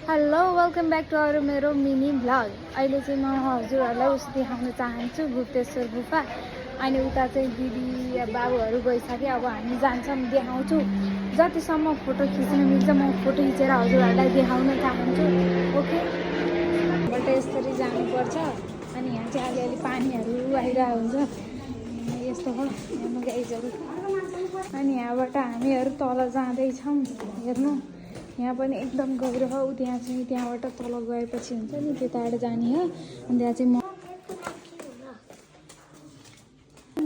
Hello welcome back to अरू मेरो mini vlog. अहिले चाहिँ म हजुरहरूलाई उस देखाउन चाहन्छु गुप्तेश्वर गुफा। अनि उता चाहिँ दिदी बाबुहरू गइसक्यो। अब हामी जान्छौँ, देखाउँछु। जतिसम्म फोटो खिच्न मिल्छ म फोटो खिचेर हजुरहरूलाई देखाउन चाहन्छु। ओके, बाट यसरी जानुपर्छ। अनि यहाँ चाहिँ अलिअलि पानीहरू आइरहेको हुन्छ यस्तो हो हेर्नु गाइजहरू। अनि यहाँबाट हामीहरू तल जाँदैछौँ। हेर्नु यहाँ पनि एकदम गहिरो हो। त्यहाँ चाहिँ त्यहाँबाट तल गएपछि हुन्छ नि त्यताबाट जाने हो। अनि त्यहाँ चाहिँ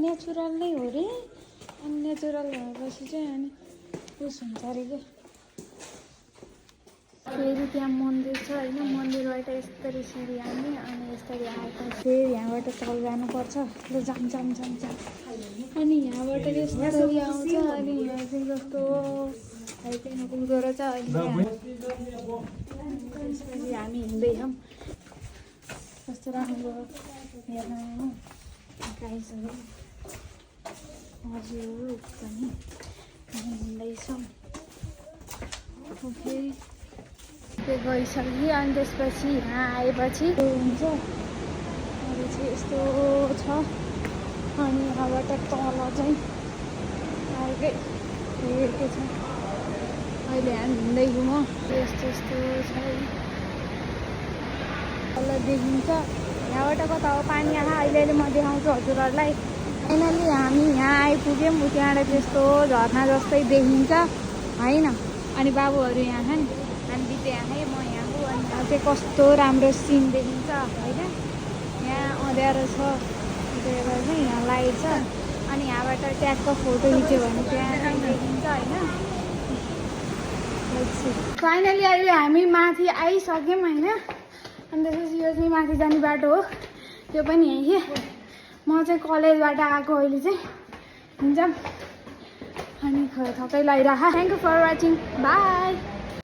नेचुरल नै हो रे। अनि नेचुरल भएपछि चाहिँ अनि उस हुन्छ अरे के। फेरि त्यहाँ मन्दिर छ होइन, मन्दिरबाट यसरी हामी अनि यसरी आएर फेरि यहाँबाट तल जानुपर्छ। ल जाम जाम जाम जाम। अनि यहाँबाट यसरी आउँछ। अनि यहाँ चाहिँ जस्तो हाइटेन कुदो रहेछ। यसरी हामी हिँड्दैछौँ। कस्तो राम्रो हेर्नु गाइजहरू हजुर पनि हामी हिँड्दैछौँ। फेरि त्यो गइसक्यो। अनि त्यसपछि यहाँ आएपछि हुन्छ अरू चाहिँ यस्तो छ। अनि यहाँबाट तल चाहिँ अर्कै के छ। अहिले हामी हिँड्दैछौँ म। यस्तो यस्तो छ तल देखिन्छ। यहाँबाट कता हो पानी आँखा अहिले म देखाउँछु हजुरहरूलाई। फाइनली हामी यहाँ आइपुग्यौँ। त्यहाँबाट त्यस्तो झर्ना जस्तै देखिन्छ होइन। अनि बाबुहरू यहाँ छन्, अनि दिदी यहाँ म यहाँ हो। अनि यहाँ चाहिँ कस्तो राम्रो सिन देखिन्छ होइन। यहाँ अँध्यारो छ, त्यही भएर चाहिँ यहाँ लाइट छ। अनि यहाँबाट ट्यागको फोटो खिच्यो भने त्यहाँ चाहिँ देखिन्छ होइन। फाइनली अहिले हामी माथि आइसक्यौँ होइन। अनि त्यसपछि यो चाहिँ माथि जाने बाटो हो। त्यो पनि यहीँ के म चाहिँ कलेजबाट आएको अहिले चाहिँ हुन्छ। अनि थकै लगाइरह। Thank you for watching, by.